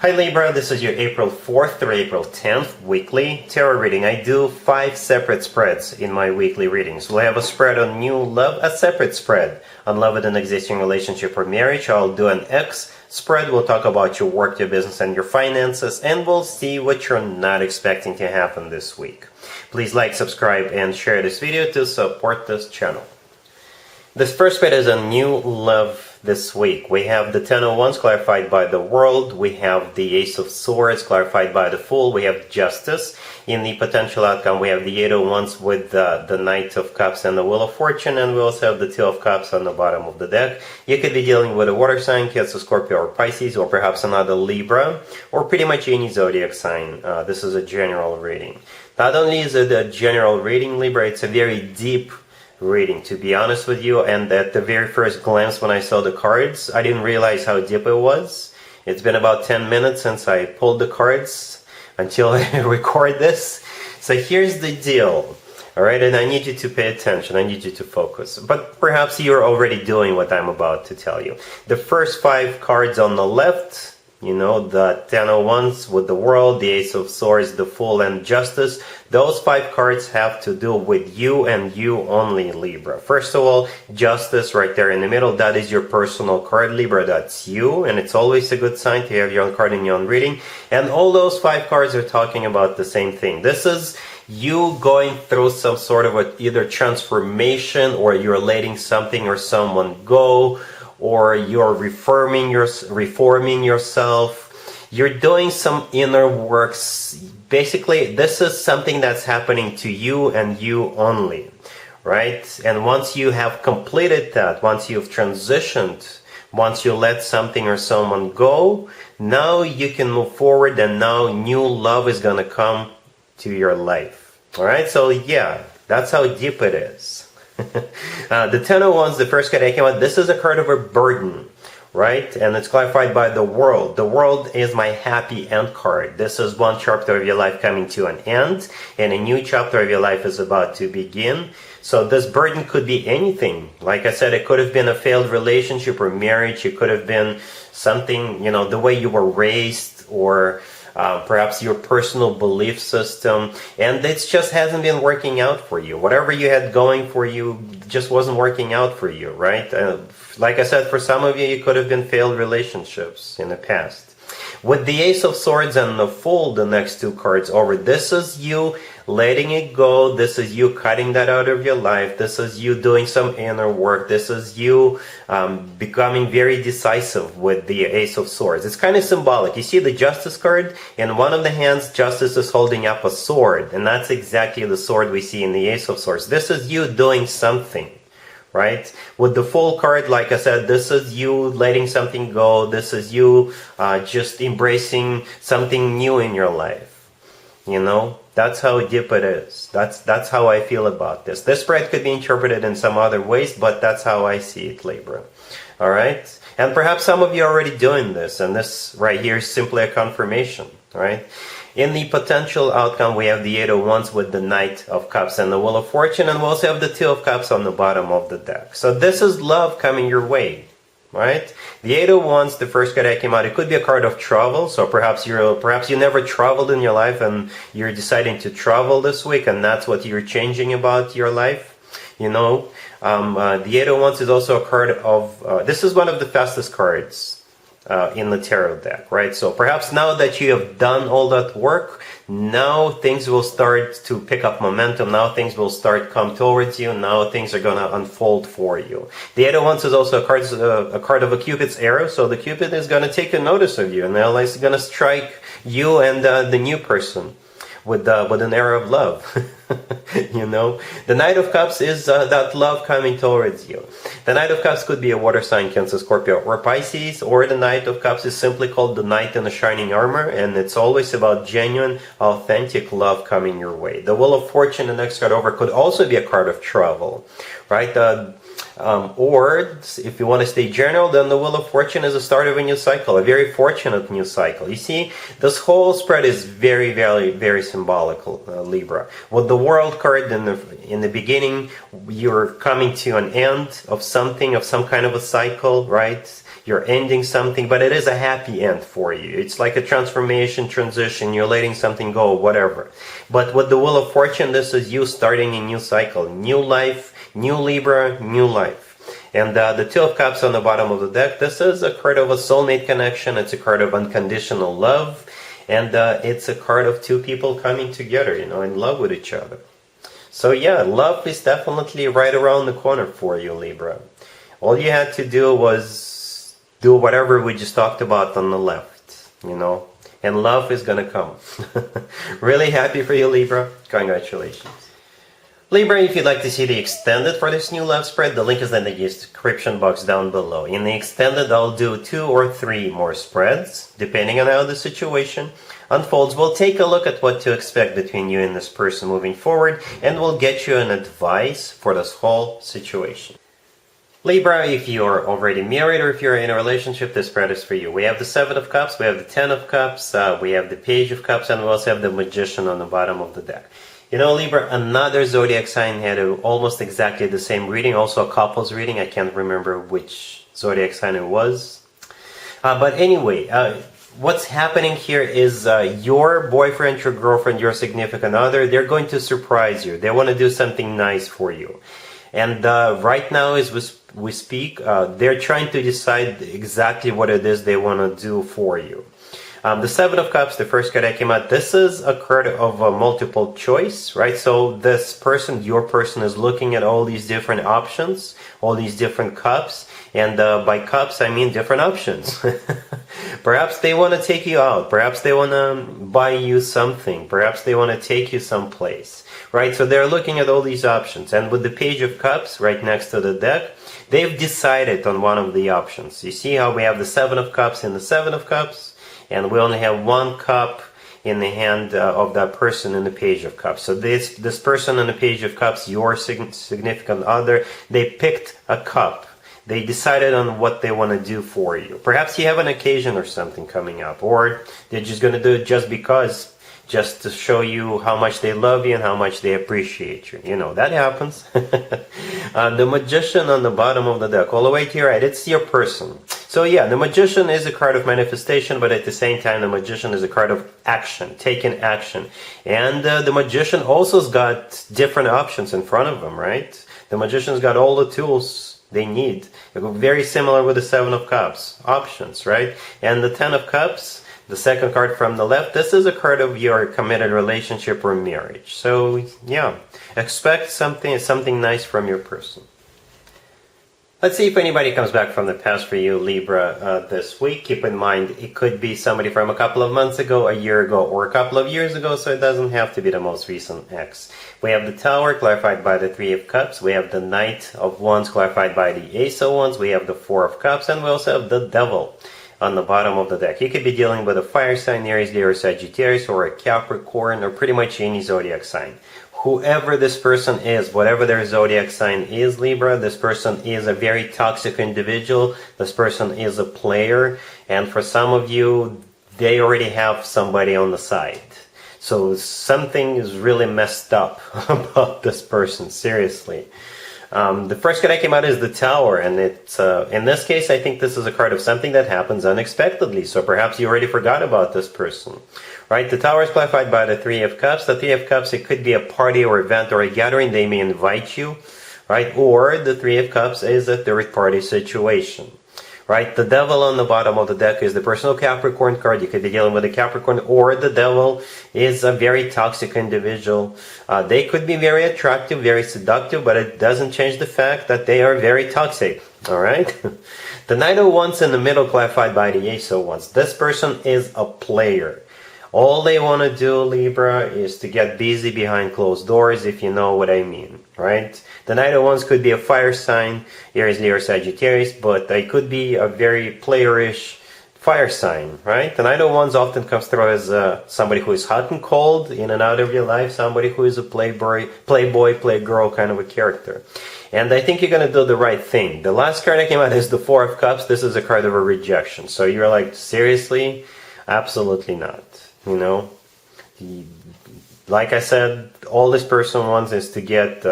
Hi Libra, this is your April 4th through April 10th weekly tarot reading. I do 5 separate spreads in my weekly readings. We'll have a spread on new love, a separate spread on love with an existing relationship or marriage. I'll do an X spread. We'll talk about your work, your business, and your finances, and we'll see what you're not expecting to happen this week. Please like, subscribe, and share this video to support this channel. This first spread is a new love this week. We have the Ten of Wands clarified by the World. We have the Ace of Swords clarified by the Fool. We have Justice. In the potential outcome, we have the Eight of Wands with the Knight of Cups and the Wheel of Fortune. And we also have the Two of Cups on the bottom of the deck. You could be dealing with a water sign, Cancer, Scorpio, or Pisces, or perhaps another Libra, or pretty much any zodiac sign. This is a general reading. Not only is it a general reading, Libra, it's a very deep reading, to be honest with you. And at the very first glance when I saw the cards, I didn't realize how deep it was. It's been about 10 minutes since I pulled the cards until I record this. So here's the deal, all right? And I need you to pay attention. I need you to focus. But perhaps you're already doing what I'm about to tell you. The first 5 cards on the left, you know, the Ten of Wands with the World, the Ace of Swords, the Fool, and Justice. Those 5 cards have to do with you and you only, Libra. First of all, Justice right there in the middle, that is your personal card, Libra. That's you, and it's always a good sign to have your own card in your own reading. And all those 5 cards are talking about the same thing. This is you going through some sort of either transformation, or you're letting something or someone go, or you're reforming yourself. You're doing some inner works. Basically, this is something that's happening to you and you only, right? And once you have completed that, once you've transitioned, once you let something or someone go, now you can move forward, and now new love is going to come to your life. All right? So yeah, that's how deep it is. The Ten of Wands, the first card I came out, this is a card of a burden, right? And it's clarified by the World. The World is my happy end card. This is one chapter of your life coming to an end, and a new chapter of your life is about to begin. So this burden could be anything. Like I said, it could have been a failed relationship or marriage. It could have been something, you know, the way you were raised, or perhaps your personal belief system, and it just hasn't been working out for you. Whatever you had going for you just wasn't working out for you, right? Like I said, for some of you, it could have been failed relationships in the past. With the Ace of Swords and the Fool, the next 2 cards over, this is you letting it go. This is you cutting that out of your life. This is you doing some inner work. This is you becoming very decisive with the Ace of Swords. It's kind of symbolic. You see the Justice card? In one of the hands, Justice is holding up a sword, and that's exactly the sword we see in the Ace of Swords. This is you doing something, right? With the Fool card, like I said, this is you letting something go. This is you just embracing something new in your life. You know, that's how deep it is. That's how I feel about this. This spread could be interpreted in some other ways, but that's how I see it, Libra. All right? And perhaps some of you are already doing this, and this right here is simply a confirmation, all right? In the potential outcome, we have the Eight of Wands with the Knight of Cups and the Wheel of Fortune, and we also have the Two of Cups on the bottom of the deck. So this is love coming your way, right? The Eight of Wands, the first card that came out, it could be a card of travel. So perhaps you never traveled in your life, and you're deciding to travel this week, and that's what you're changing about your life. You know, the Eight of Wands is also a card of, this is one of the fastest cards in the tarot deck, right? So perhaps now that you have done all that work, now things will start to pick up momentum. Now things will start come towards you. Now things are going to unfold for you. The Eight of Wands is also a card of a Cupid's arrow. So the Cupid is going to take a notice of you, and now he's going to strike you and the new person with an arrow of love. You know, the Knight of Cups is that love coming towards you. The Knight of Cups could be a water sign, Cancer, Scorpio, or Pisces, or the Knight of Cups is simply called the Knight in the Shining Armor, and it's always about genuine, authentic love coming your way. The Wheel of Fortune, the next card over, could also be a card of travel, right? Or if you want to stay general, then the Wheel of Fortune is the start of a new cycle, a very fortunate new cycle. You see, this whole spread is very, very, very symbolical, Libra. With the World card in the beginning, you're coming to an end of something, of some kind of a cycle, right? you're ending something, but it is a happy end for you. It's like a transformation, transition, you're letting something go, whatever. But with the Wheel of Fortune, this is you starting a new cycle, new life, new Libra, new life. And the Two of Cups on the bottom of the deck, this is a card of a soulmate connection, it's a card of unconditional love, and it's a card of two people coming together, in love with each other. So yeah, love is definitely right around the corner for you, Libra. All you had to do was do whatever we just talked about on the left, and love is gonna come. Really happy for you, Libra. Congratulations. Libra, if you'd like to see the extended for this new love spread, the link is in the description box down below. In the extended, I'll do 2 or 3 more spreads, depending on how the situation unfolds. We'll take a look at what to expect between you and this person moving forward, and we'll get you an advice for this whole situation. Libra, if you're already married or if you're in a relationship, this spread is for you. We have the 7 of Cups, we have the 10 of Cups, we have the Page of Cups, and we also have the Magician on the bottom of the deck. Libra, another zodiac sign had almost exactly the same reading, also a couple's reading. I can't remember which zodiac sign it was. But anyway, what's happening here is your boyfriend, your girlfriend, your significant other, they're going to surprise you. They want to do something nice for you. And right now, as we speak, they're trying to decide exactly what it is they want to do for you. The 7 of Cups, the first card that came out, this is a card of a multiple choice, right? So this person, your person, is looking at all these different options, all these different cups, and by cups, I mean different options. Perhaps they want to take you out, perhaps they want to buy you something, perhaps they want to take you someplace, right? So they're looking at all these options, and with the Page of Cups right next to the deck, they've decided on one of the options. You see how we have the 7 of Cups and the 7 of Cups? And we only have 1 cup in the hand of that person in the Page of Cups. So this person in the Page of Cups, your significant other, they picked a cup. They decided on what they want to do for you. Perhaps you have an occasion or something coming up, or they're just going to do it just because, just to show you how much they love you and how much they appreciate you. That happens. The Magician on the bottom of the deck, all the way to your right, it's your person. So yeah, the Magician is a card of manifestation, but at the same time, the Magician is a card of action, taking action. And the Magician also has got different options in front of him, right? The Magician's got all the tools they need. Very similar with the 7 of Cups, options, right? And the 10 of Cups, the second card from the left, this is a card of your committed relationship or marriage. So yeah, expect something nice from your person. Let's see if anybody comes back from the past for you, Libra, this week. Keep in mind, it could be somebody from a couple of months ago, a year ago, or a couple of years ago, so it doesn't have to be the most recent ex. We have the Tower, clarified by the 3 of Cups. We have the Knight of Wands, clarified by the Ace of Wands. We have the 4 of Cups, and we also have the Devil on the bottom of the deck. You could be dealing with a fire sign, Aries, Leo, Sagittarius, or a Capricorn, or pretty much any zodiac sign. Whoever this person is, whatever their zodiac sign is, Libra, this person is a very toxic individual. This person is a player. And for some of you, they already have somebody on the side. So something is really messed up about this person, seriously. The first card that came out is the Tower, and it's in this case, I think this is a card of something that happens unexpectedly. So perhaps you already forgot about this person, right? The Tower is clarified by the 3 of Cups. The 3 of Cups, it could be a party or event or a gathering. They may invite you, right? Or the 3 of Cups is a third-party situation, right? The Devil on the bottom of the deck is the personal Capricorn card. You could be dealing with a Capricorn, or the Devil is a very toxic individual. They could be very attractive, very seductive, but it doesn't change the fact that they are very toxic, all right? The Knight of Wands in the middle, clarified by the Ace of Wands. This person is a player. All they want to do, Libra, is to get busy behind closed doors, if you know what I mean, right? The Knight of Wands could be a fire sign, Aries, Leo, Sagittarius, but they could be a very playerish fire sign, right? The Knight of Wands often comes through as somebody who is hot and cold, in and out of your life, somebody who is a playboy, playgirl kind of a character. And I think you're going to do the right thing. The last card that came out is the 4 of Cups. This is a card of a rejection. So you're like, seriously? Absolutely not. Like I said, all this person wants is to get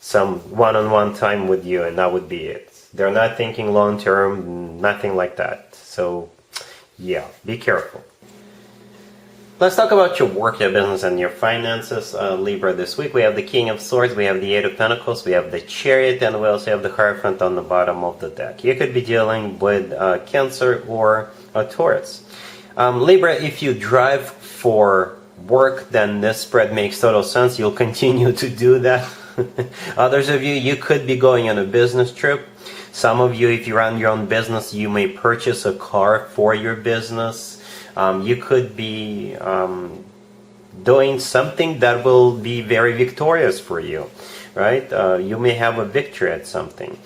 some one-on-one time with you, and that would be it. They're not thinking long term, nothing like that. So yeah, be careful. Let's talk about your work, your business, and your finances, Libra, this week. We have the King of Swords, we have the Eight of Pentacles, we have the Chariot, and we also have the Hierophant on the bottom of the deck. You could be dealing with Cancer or Taurus. Libra, if you drive for work, then this spread makes total sense. You'll continue to do that. Others of you, you could be going on a business trip. Some of you, if you run your own business, you may purchase a car for your business. You could be doing something that will be very victorious for you, right? You may have a victory at something.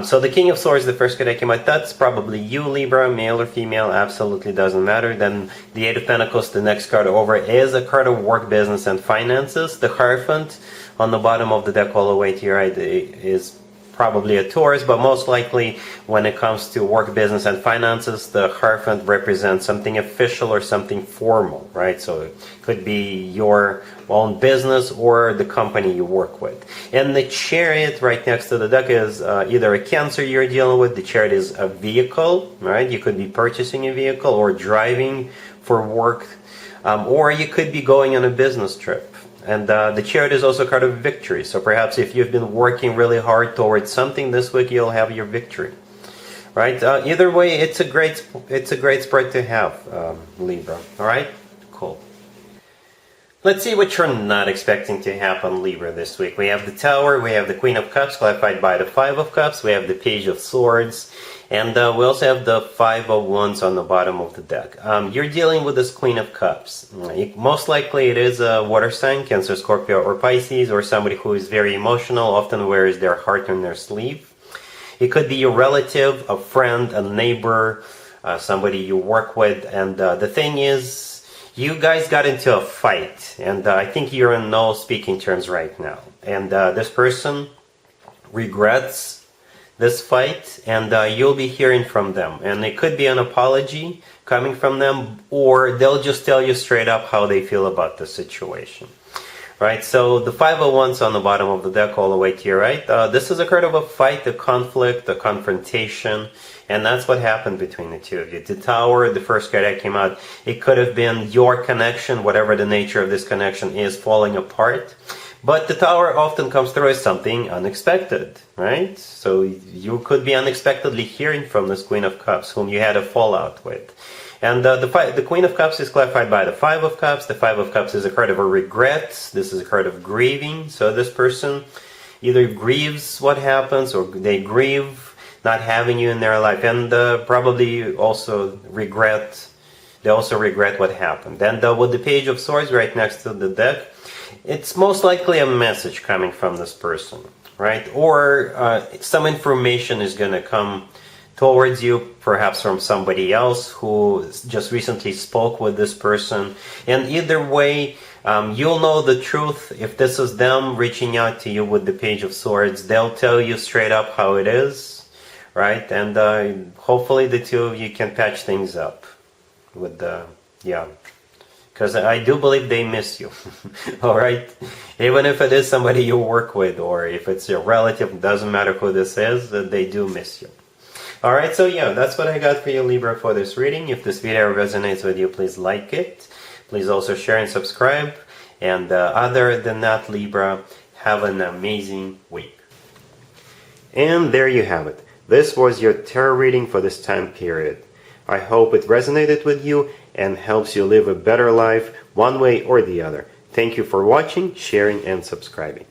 So the King of Swords, the first card that came out, that's probably you, Libra, male or female, absolutely doesn't matter. Then the Eight of Pentacles, the next card over, is a card of work, business, and finances. The Hierophant on the bottom of the deck all the way to your right is probably a Taurus, but most likely when it comes to work, business, and finances, the Hierophant represents something official or something formal, right? So it could be your own business or the company you work with. And the Chariot right next to the deck is either a Cancer you're dealing with. The Chariot is a vehicle, right? You could be purchasing a vehicle or driving for work, or you could be going on a business trip. And the Chariot is also a card of victory. So perhaps if you've been working really hard towards something this week, you'll have your victory, right? Either way, it's a great spread to have, Libra. All right, cool. Let's see what you're not expecting to happen, Libra, this week. We have the Tower, we have the Queen of Cups, clarified by the Five of Cups, we have the Page of Swords, and we also have the Five of Wands on the bottom of the deck. You're dealing with this Queen of Cups. Most likely it is a water sign, Cancer, Scorpio, or Pisces, or somebody who is very emotional, often wears their heart on their sleeve. It could be your relative, a friend, a neighbor, somebody you work with, and the thing is, you guys got into a fight, and I think you're in no speaking terms right now. And this person regrets this fight, and you'll be hearing from them. And it could be an apology coming from them, or they'll just tell you straight up how they feel about the situation. Right, so the Five of Wands on the bottom of the deck all the way to your right. This is a card of a fight, a conflict, a confrontation, and that's what happened between the two of you. The Tower, the first card that came out, it could have been your connection, whatever the nature of this connection is, falling apart. But the Tower often comes through as something unexpected, right? So you could be unexpectedly hearing from this Queen of Cups, whom you had a fallout with. And the Queen of Cups is clarified by the Five of Cups. The Five of Cups is a card of a regret. This is a card of grieving. So this person either grieves what happens, or they grieve not having you in their life, and probably also regret. They also regret what happened. And with the Page of Swords right next to the deck, it's most likely a message coming from this person, right? Or some information is going to come towards you, perhaps from somebody else who just recently spoke with this person. And either way, you'll know the truth. If this is them reaching out to you with the Page of Swords, they'll tell you straight up how it is, right? And hopefully the two of you can patch things up with the, yeah. Because I do believe they miss you, all right? Even if it is somebody you work with, or if it's your relative, doesn't matter who this is, they do miss you. Alright, so yeah, that's what I got for you, Libra, for this reading. If this video resonates with you, please like it. Please also share and subscribe. And other than that, Libra, have an amazing week. And there you have it. This was your tarot reading for this time period. I hope it resonated with you and helps you live a better life one way or the other. Thank you for watching, sharing, and subscribing.